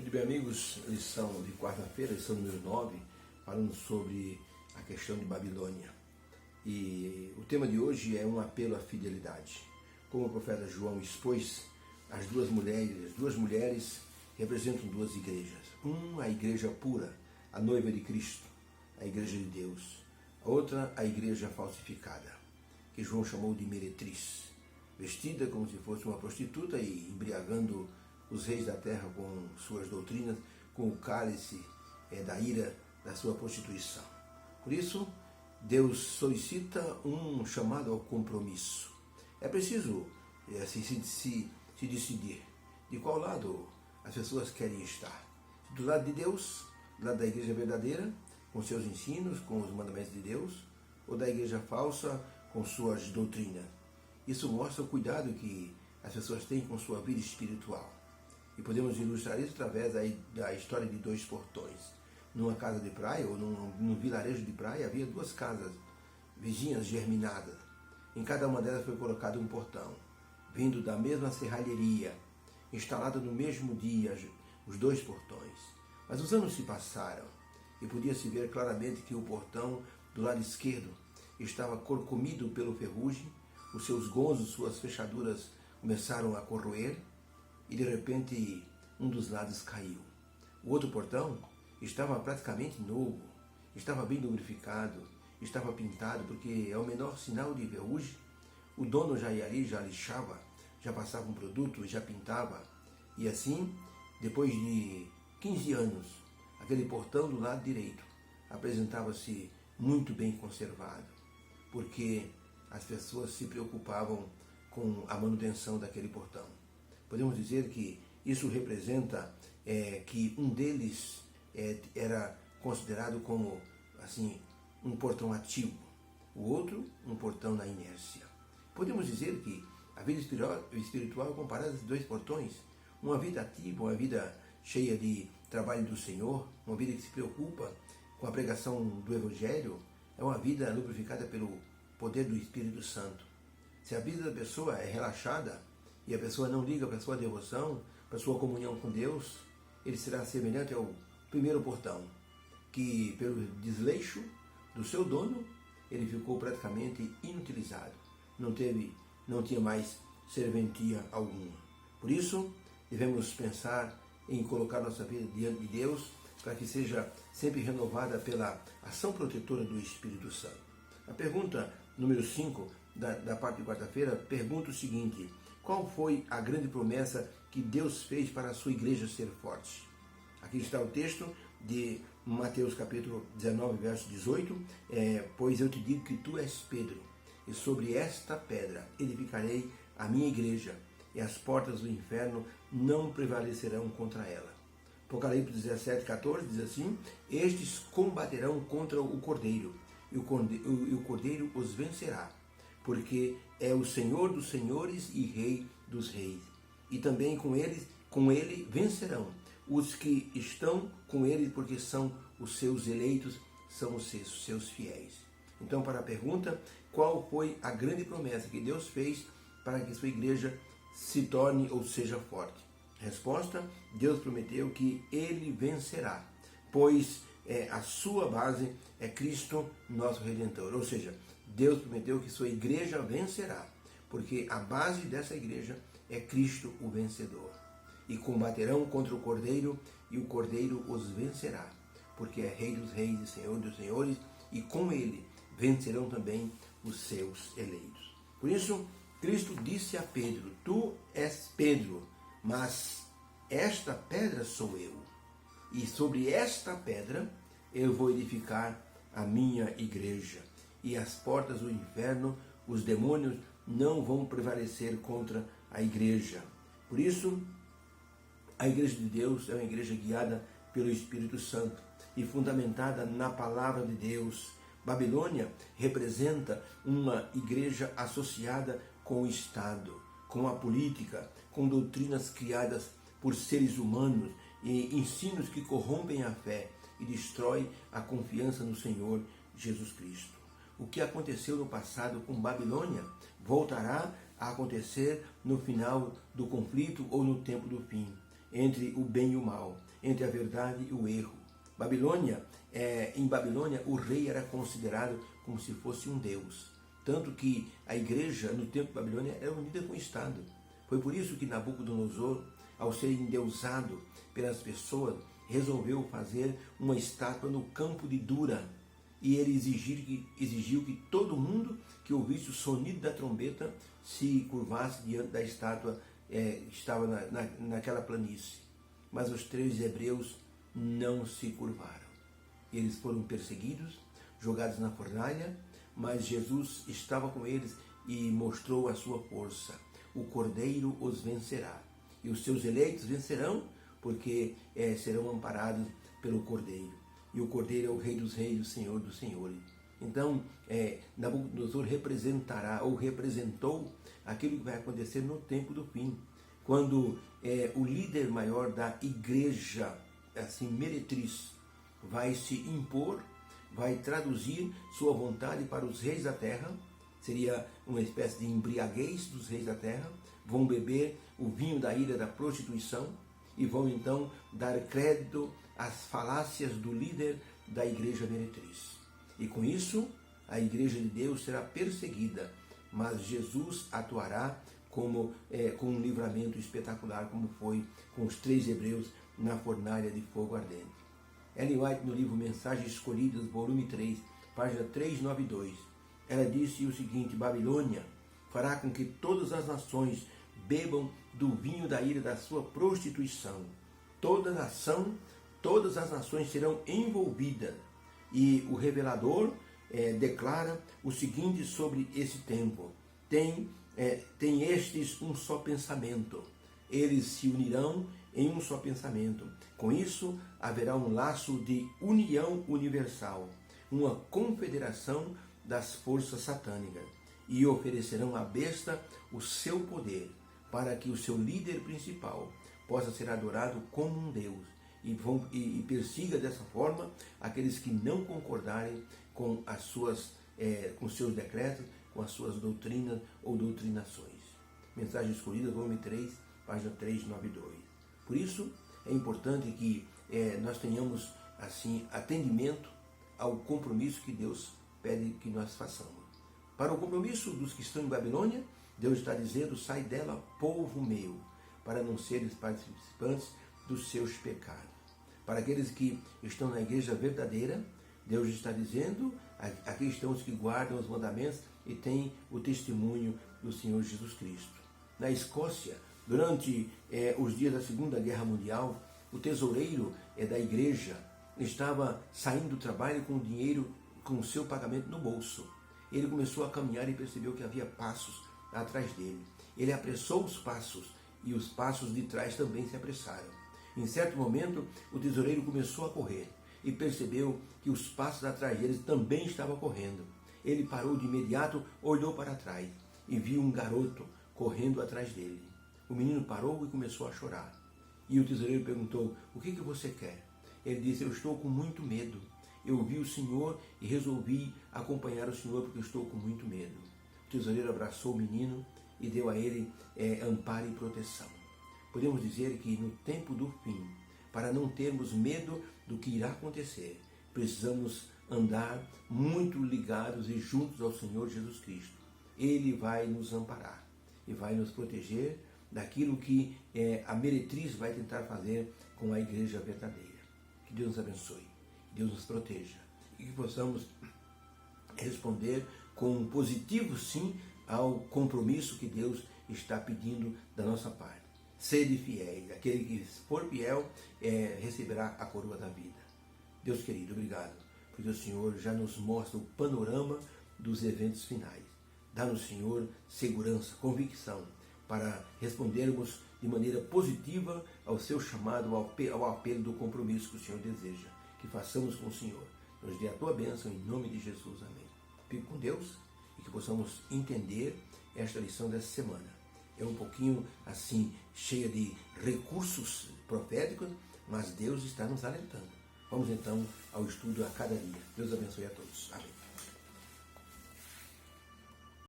Muito bem, amigos, lição de quarta-feira, lição número 9, falando sobre a questão de Babilônia. E o tema de hoje é um apelo à fidelidade. Como o profeta João expôs, as duas mulheres representam duas igrejas. Uma, a igreja pura, a noiva de Cristo, a igreja de Deus. A outra, a igreja falsificada, que João chamou de meretriz, vestida como se fosse uma prostituta e embriagando os reis da terra com suas doutrinas, com o cálice da ira da sua prostituição. Por isso, Deus solicita um chamado ao compromisso. É preciso se decidir de qual lado as pessoas querem estar. Do lado de Deus, do lado da igreja verdadeira, com seus ensinos, com os mandamentos de Deus, ou da igreja falsa, com suas doutrinas. Isso mostra o cuidado que as pessoas têm com sua vida espiritual. E podemos ilustrar isso através da história de dois portões. Numa casa de praia, ou num vilarejo de praia, havia duas casas vizinhas germinadas. Em cada uma delas foi colocado um portão, vindo da mesma serralheria, instalado no mesmo dia, os dois portões. Mas os anos se passaram e podia-se ver claramente que o portão do lado esquerdo estava corcomido pelo ferrugem, os seus gonzos, suas fechaduras começaram a corroer, e de repente um dos lados caiu. O outro portão estava praticamente novo, estava bem lubrificado, estava pintado, porque ao menor sinal de ferrugem, o dono já ia ali, já lixava, já passava um produto, já pintava. E assim, depois de 15 anos, aquele portão do lado direito apresentava-se muito bem conservado, porque as pessoas se preocupavam com a manutenção daquele portão. Podemos dizer que isso representa que um deles era considerado como assim um portão ativo, o outro um portão na inércia. Podemos dizer que a vida espiritual é comparada a esses dois portões, uma vida ativa, uma vida cheia de trabalho do Senhor, uma vida que se preocupa com a pregação do Evangelho, é uma vida lubrificada pelo poder do Espírito Santo. Se a vida da pessoa é relaxada, e a pessoa não liga para a sua devoção, para a sua comunhão com Deus, ele será semelhante ao primeiro portão, que pelo desleixo do seu dono, ele ficou praticamente inutilizado. Não tinha mais serventia alguma. Por isso, devemos pensar em colocar nossa vida diante de Deus, para que seja sempre renovada pela ação protetora do Espírito Santo. A pergunta número 5 da parte de quarta-feira pergunta o seguinte: qual foi a grande promessa que Deus fez para a sua igreja ser forte? Aqui está o texto de Mateus capítulo 19, verso 18. Pois eu te digo que tu és Pedro, e sobre esta pedra edificarei a minha igreja, e as portas do inferno não prevalecerão contra ela. Apocalipse 17, 14 diz assim: estes combaterão contra o Cordeiro, e o Cordeiro os vencerá, porque é o Senhor dos senhores e Rei dos reis. E também com ele vencerão os que estão com ele, porque são os seus eleitos, são os seus fiéis. Então, para a pergunta, qual foi a grande promessa que Deus fez para que sua igreja se torne ou seja forte? Resposta: Deus prometeu que ele vencerá, pois a sua base é Cristo, nosso Redentor. Ou seja, Deus prometeu que sua igreja vencerá, porque a base dessa igreja é Cristo, o vencedor. E combaterão contra o Cordeiro, e o Cordeiro os vencerá, porque é Rei dos reis e Senhor dos senhores, e com ele vencerão também os seus eleitos. Por isso, Cristo disse a Pedro: tu és Pedro, mas esta pedra sou eu, e sobre esta pedra eu vou edificar a minha igreja, e as portas do inferno, os demônios, não vão prevalecer contra a igreja. Por isso, a igreja de Deus é uma igreja guiada pelo Espírito Santo e fundamentada na palavra de Deus. Babilônia representa uma igreja associada com o Estado, com a política, com doutrinas criadas por seres humanos e ensinos que corrompem a fé e destroem a confiança no Senhor Jesus Cristo. O que aconteceu no passado com Babilônia voltará a acontecer no final do conflito ou no tempo do fim. entre o bem e o mal, entre a verdade e o erro. Em Babilônia, o rei era considerado como se fosse um deus. Tanto que a igreja, no tempo de Babilônia, era unida com o Estado. Foi por isso que Nabucodonosor, ao ser endeusado pelas pessoas, resolveu fazer uma estátua no campo de Dura. E ele exigiu que todo mundo que ouvisse o sonido da trombeta se curvasse diante da estátua que estava naquela planície. Mas os 3 hebreus não se curvaram. Eles foram perseguidos, jogados na fornalha, mas Jesus estava com eles e mostrou a sua força. O Cordeiro os vencerá. E os seus eleitos vencerão, porque serão amparados pelo Cordeiro. E o Cordeiro é o Rei dos Reis, o Senhor dos Senhores. Então, Nabucodonosor representará, ou representou, aquilo que vai acontecer no tempo do fim. Quando o líder maior da igreja, assim, meretriz, vai se impor, vai traduzir sua vontade para os reis da terra, seria uma espécie de embriaguez dos reis da terra, vão beber o vinho da ira da prostituição e vão então dar crédito às falácias do líder da igreja meretriz. E com isso, a igreja de Deus será perseguida, mas Jesus atuará com um livramento espetacular, como foi com os 3 hebreus na fornalha de fogo ardente. Ellen White, no livro Mensagens Escolhidas, volume 3, página 392, ela disse o seguinte: Babilônia fará com que todas as nações bebam do vinho da ira da sua prostituição. Todas as nações serão envolvidas. E o revelador declara o seguinte sobre esse tempo: tem estes um só pensamento, eles se unirão em um só pensamento. Com isso, haverá um laço de união universal, uma confederação das forças satânicas, e oferecerão à besta o seu poder, para que o seu líder principal possa ser adorado como um Deus, e persiga dessa forma aqueles que não concordarem com com seus decretos, com as suas doutrinas ou doutrinações. Mensagem Escolhida, volume 3, página 392. Por isso, é importante que nós tenhamos assim atendimento ao compromisso que Deus pede que nós façamos. Para o compromisso dos que estão em Babilônia, Deus está dizendo: sai dela, povo meu, para não seres participantes dos seus pecados. Para aqueles que estão na igreja verdadeira, Deus está dizendo: aqui estão os que guardam os mandamentos e têm o testemunho do Senhor Jesus Cristo. Na Escócia, durante os dias da Segunda Guerra Mundial, o tesoureiro da igreja estava saindo do trabalho com o dinheiro, com o seu pagamento no bolso. Ele começou a caminhar e percebeu que havia passos atrás dele. Ele apressou os passos e os passos de trás também se apressaram. Em certo momento, o tesoureiro começou a correr e percebeu que os passos atrás dele também estavam correndo. Ele parou de imediato, olhou para trás e viu um garoto correndo atrás dele. O menino parou e começou a chorar. E o tesoureiro perguntou: o que você quer? Ele disse: eu estou com muito medo. Eu vi o Senhor e resolvi acompanhar o Senhor porque eu estou com muito medo. O tesoureiro abraçou o menino e deu a ele amparo e proteção. Podemos dizer que no tempo do fim, para não termos medo do que irá acontecer, precisamos andar muito ligados e juntos ao Senhor Jesus Cristo. Ele vai nos amparar e vai nos proteger daquilo que a meretriz vai tentar fazer com a igreja verdadeira. Que Deus nos abençoe, que Deus nos proteja e que possamos responder com um positivo sim ao compromisso que Deus está pedindo da nossa parte. Sede fiéis, aquele que for fiel receberá a coroa da vida. Deus querido, obrigado, porque o Senhor já nos mostra o panorama dos eventos finais. Dá-nos, Senhor, segurança, convicção, para respondermos de maneira positiva ao seu chamado, ao apelo do compromisso que o Senhor deseja. Que façamos com o Senhor. Nos dê a tua bênção em nome de Jesus. Amém. Fique com Deus e que possamos entender esta lição dessa semana. É um pouquinho assim, cheia de recursos proféticos, mas Deus está nos alertando. Vamos então ao estudo a cada dia. Deus abençoe a todos. Amém.